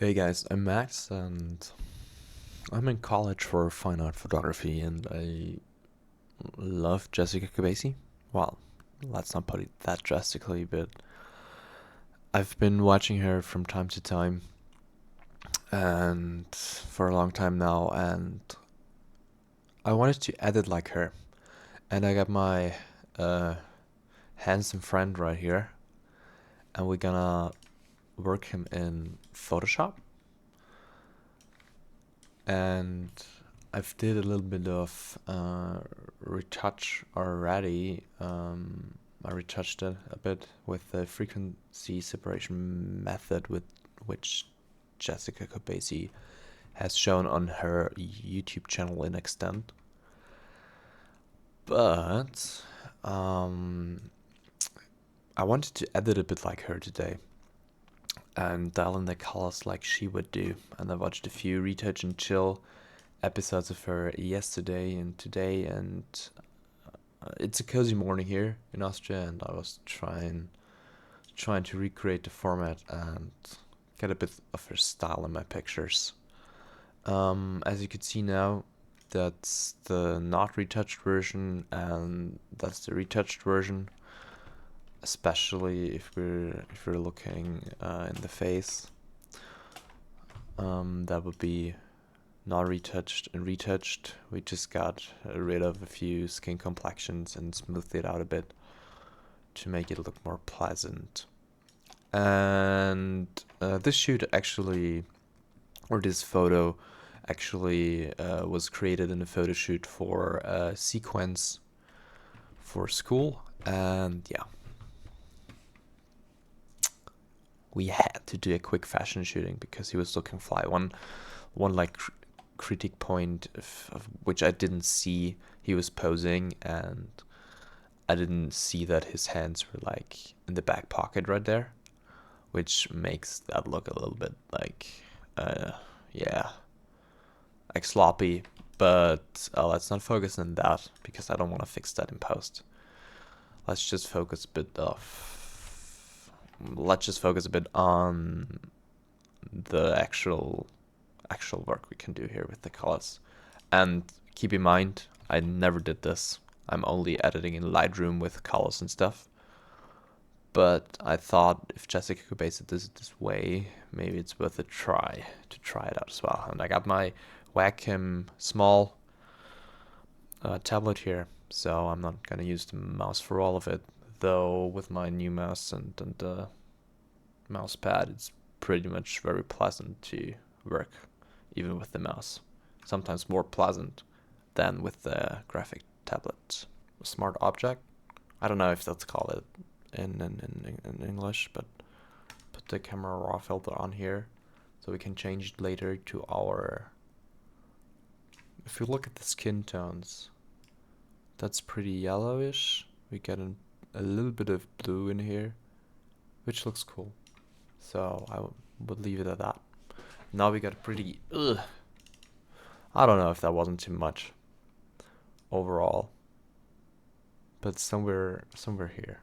Hey guys, I'm Max and I'm in college for fine art photography and I love Jessica Kobeissi. Well, let's not put it that drastically, but I've been watching her from time to time and for a long time now, and I wanted to edit like her. And I got my uh, handsome friend right here and we're gonna work him in Photoshop. And I've did a little bit of retouch already. I retouched it a bit with the frequency separation method, with which Jessica Kobeissi has shown on her YouTube channel in extent. But I wanted to edit a bit like her today and dial in the colors like she would do. And I watched a few retouch and chill episodes of her yesterday and today, and it's a cozy morning here in Austria, and I was trying to recreate the format and get a bit of her style in my pictures. As you can see now, that's the not retouched version, and that's the retouched version. Especially if we're looking in the face, that would be not retouched and retouched. We just got rid of a few skin complexions and smoothed it out a bit to make it look more pleasant. And this shoot actually, or this photo actually was created in a photo shoot for a sequence for school. And yeah, we had to do a quick fashion shooting because he was looking fly. One like critique point of which I didn't see, he was posing and I didn't see that his hands were like in the back pocket right there, which makes that look a little bit like yeah, like sloppy. But let's not focus on that because I don't want to fix that in post. Let's just focus a bit of let's just focus a bit on the actual work we can do here with the colors. And keep in mind, I never did this. I'm only editing in Lightroom with colors and stuff. But I thought if Jessica could base it this way, maybe it's worth a try to try it out as well. And I got my Wacom small tablet here, so I'm not gonna use the mouse for all of it. Though with my new mouse and the mouse pad, it's pretty much very pleasant to work, even with the mouse. Sometimes more pleasant than with the graphic tablet. Smart object. I don't know if that's called it in English, but put the camera raw filter on here so we can change it later to our. If you look at the skin tones, that's pretty yellowish. We get a little bit of blue in here, which looks cool. So I would leave it at that. Now we got a pretty. I don't know if that wasn't too much overall, but somewhere here.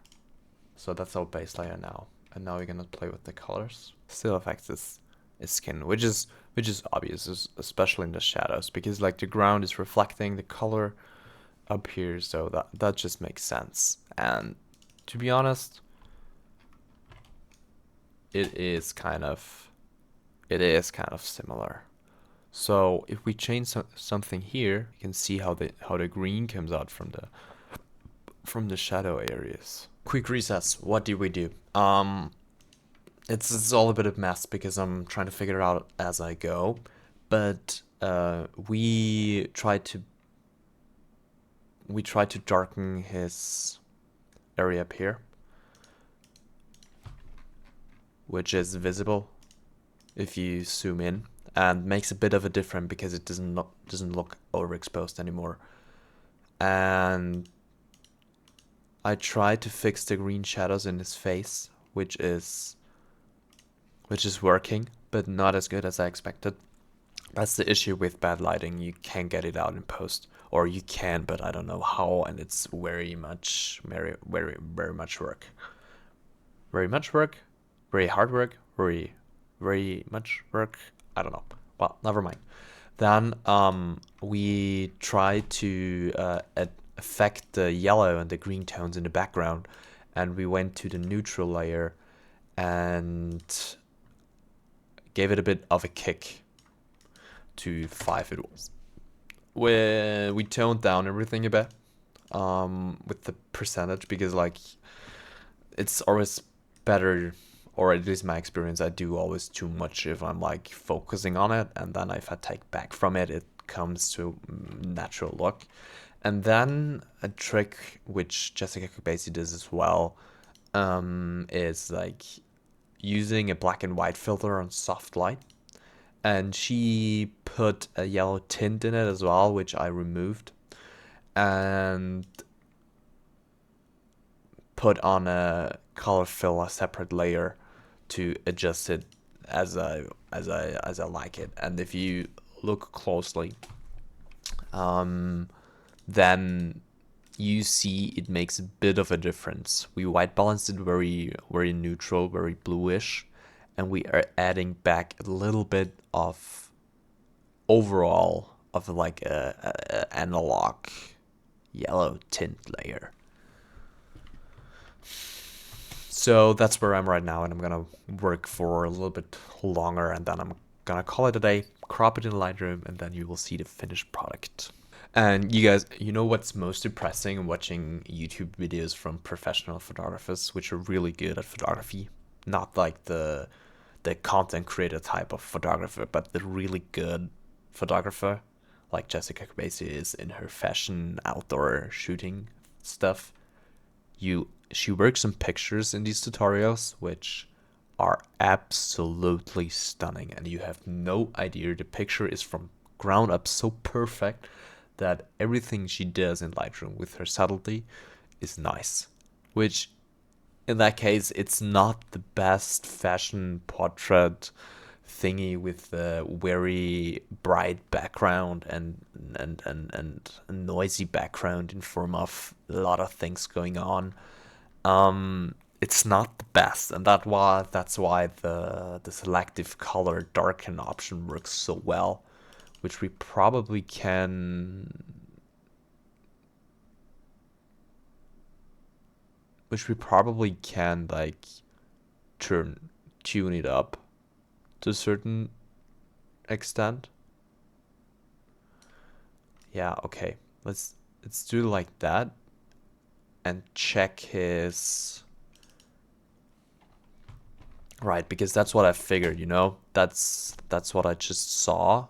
So that's our base layer now, and now we're gonna play with the colors. Still affects his skin, which is obvious, especially in the shadows, because like the ground is reflecting the color up here, so that just makes sense. And to be honest, it is kind of similar. So if we change something here, you can see how the green comes out from the shadow areas. Quick recess. What did we do? It's all a bit of mess because I'm trying to figure it out as I go. But we tried to darken his area up here, which is visible if you zoom in, and makes a bit of a difference because it doesn't look overexposed anymore. And I tried to fix the green shadows in his face, which is working, but not as good as I expected. That's the issue with bad lighting. You can't get it out in post, or you can, but I don't know how, and it's very much work. Very much work, very hard work, very very much work. I don't know. Well, never mind. Then we try to affect the yellow and the green tones in the background, and we went to the neutral layer and gave it a bit of a kick to 5 it was. Where we toned down everything a bit with the percentage, because like it's always better, or at least my experience, I do always too much if I'm like focusing on it, and then if I take back from it, it comes to natural look. And then a trick which Jessica Kobeissi does as well is like using a black and white filter on soft light, and she put a yellow tint in it as well, which I removed, and put on a color fill, a separate layer to adjust it as I like it. And if you look closely, then you see it makes a bit of a difference. We white balanced it very neutral, very bluish, and we are adding back a little bit of overall of like a analog yellow tint layer. So that's where I'm right now, and I'm gonna work for a little bit longer, and then I'm gonna call it a day, crop it in Lightroom, and then you will see the finished product. And you guys, you know what's most depressing watching YouTube videos from professional photographers, which are really good at photography? Not like the content creator type of photographer, but the really good photographer, like Jessica Kobeissi is in her fashion outdoor shooting stuff. She works on pictures in these tutorials, which are absolutely stunning, and you have no idea. The picture is from ground up so perfect that everything she does in Lightroom with her subtlety is nice. Which, in that case, it's not the best fashion portrait thingy with a very bright background and noisy background in form of a lot of things going on. It's not the best, and that's why the selective color darken option works so well, which we probably can like tune it up to a certain extent. Yeah, okay. Let's do it like that and check his right, because that's what I figured, you know? That's what I just saw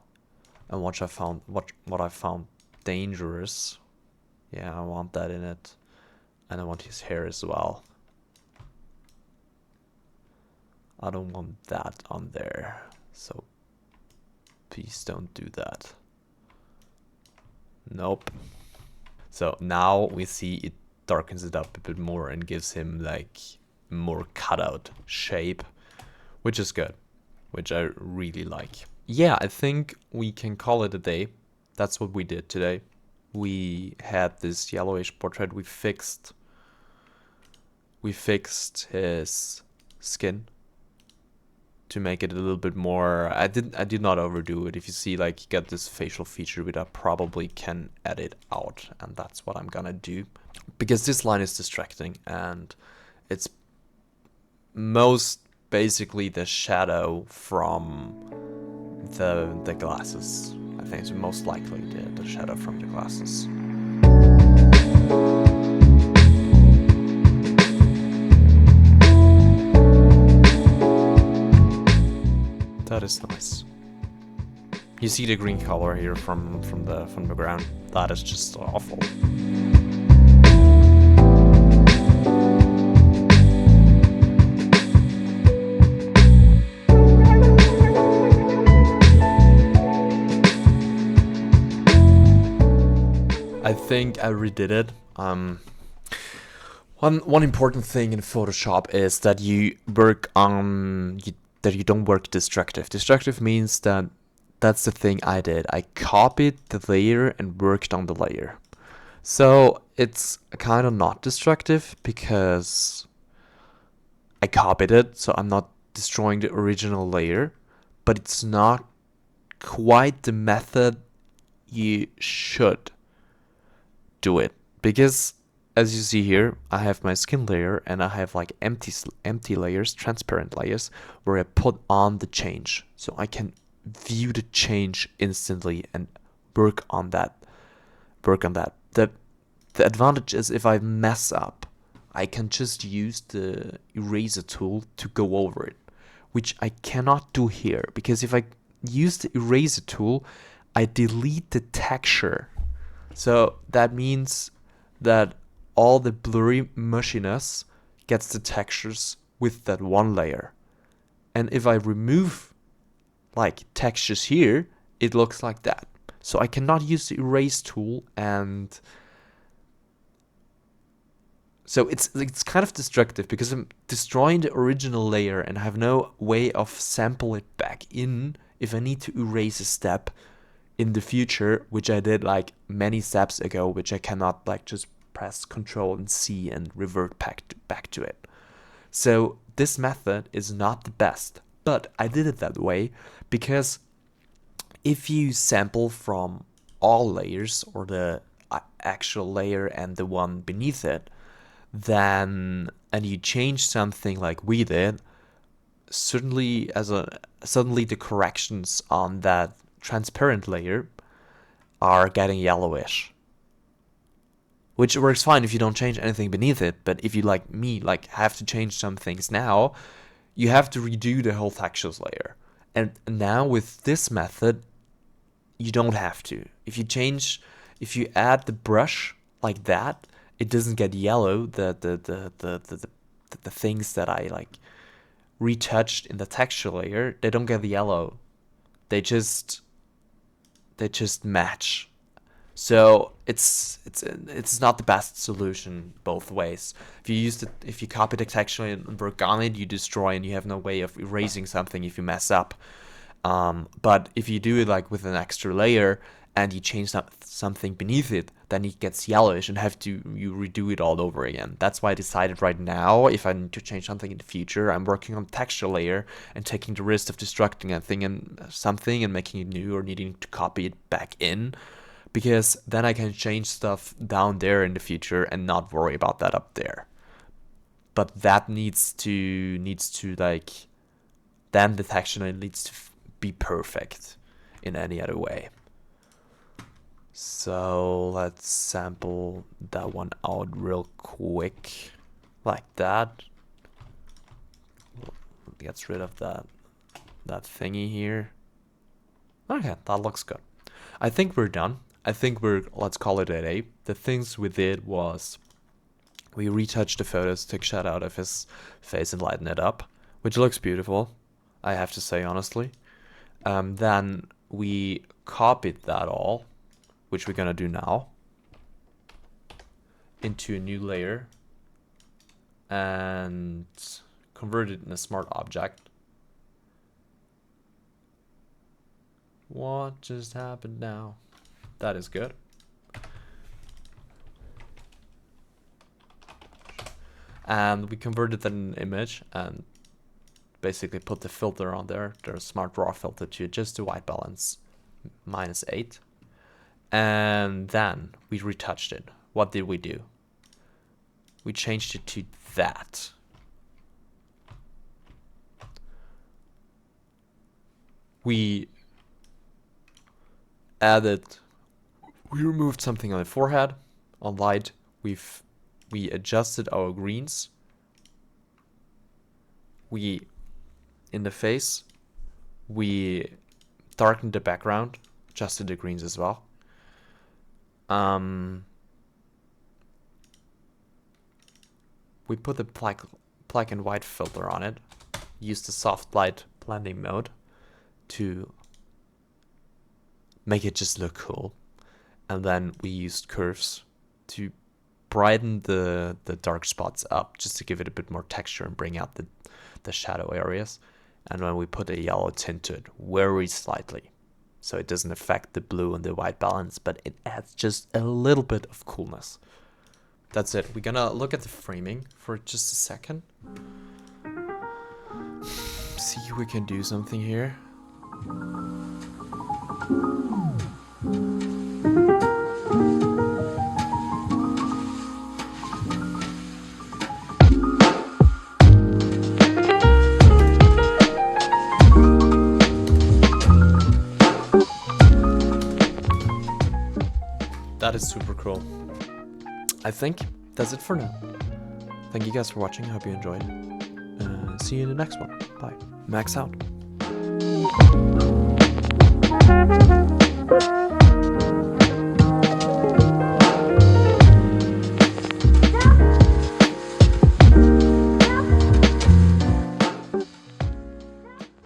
and what I found dangerous. Yeah, I want that in it. And I want his hair as well. I don't want that on there. So please don't do that. Nope. So now we see it darkens it up a bit more and gives him like more cutout shape, which is good, which I really like. Yeah, I think we can call it a day. That's what we did today. We had this yellowish portrait. We fixed his skin to make it a little bit more. I did not overdo it. If you see, like, you got this facial feature, which I probably can edit out, and that's what I'm gonna do, because this line is distracting, and it's most basically the shadow from the glasses. I think it's most likely the shadow from the glasses. That is nice. You see the green color here from the ground. That is just awful. I think I redid it. One important thing in Photoshop is that you work on that you don't work destructive. Destructive means that that's the thing I did. I copied the layer and worked on the layer. So it's kind of not destructive because I copied it, so I'm not destroying the original layer, but it's not quite the method you should do it, because as you see here, I have my skin layer and I have like empty layers, transparent layers, where I put on the change, so I can view the change instantly and work on that. The advantage is if I mess up, I can just use the eraser tool to go over it, which I cannot do here, because if I use the eraser tool, I delete the texture. So that means that all the blurry mushiness gets the textures with that one layer. And if I remove like textures here, it looks like that. So I cannot use the erase tool, and so it's kind of destructive because I'm destroying the original layer and I have no way of sample it back in if I need to erase a step in the future, which I did like many steps ago, which I cannot like just press Control and C and revert back to it. So this method is not the best, but I did it that way because if you sample from all layers, or the actual layer and the one beneath it, then and you change something like we did, suddenly the corrections on that transparent layer are getting yellowish, which works fine if you don't change anything beneath it. But if you, like me, like have to change some things now, you have to redo the whole textures layer. And now with this method, you don't have to. If you add the brush like that, it doesn't get yellow. The things that I like retouched in the texture layer, they don't get yellow. They just match. So it's not the best solution both ways. If you copy the texture and work on it, you destroy, and you have no way of erasing something if you mess up. But if you do it like with an extra layer and you change something beneath it, then it gets yellowish and you redo it all over again. That's why I decided right now, if I need to change something in the future, I'm working on the texture layer and taking the risk of destructing something and making it new, or needing to copy it back in, because then I can change stuff down there in the future and not worry about that up there. But that needs to like, then the texture needs to be perfect in any other way. So let's sample that one out real quick, like that. Gets rid of that thingy here. Okay, that looks good. I think we're done. Let's call it a day. The things we did was we retouched the photos, took shot out of his face and lightened it up, which looks beautiful, I have to say honestly. Then we copied that all, which we're gonna do now, into a new layer and convert it in a smart object. What just happened now? That is good. And we converted that in an image and basically put the filter on there, the smart raw filter, to adjust the white balance -8. And then we retouched it. What did we do? We changed it to that. We removed something on the forehead, on light. We adjusted our greens. In the face, we darkened the background, adjusted the greens as well. We put the black and white filter on it, used the soft light blending mode to make it just look cool. And then we used curves to brighten the dark spots up, just to give it a bit more texture and bring out the shadow areas. And then we put a yellow tint to it, very slightly, so it doesn't affect the blue and the white balance, but it adds just a little bit of coolness. That's it. We're gonna look at the framing for just a second. see if we can do something here. That is super cool. I think that's it for now. Thank you guys for watching. I hope you enjoyed. See you in the next one. Bye. Max out.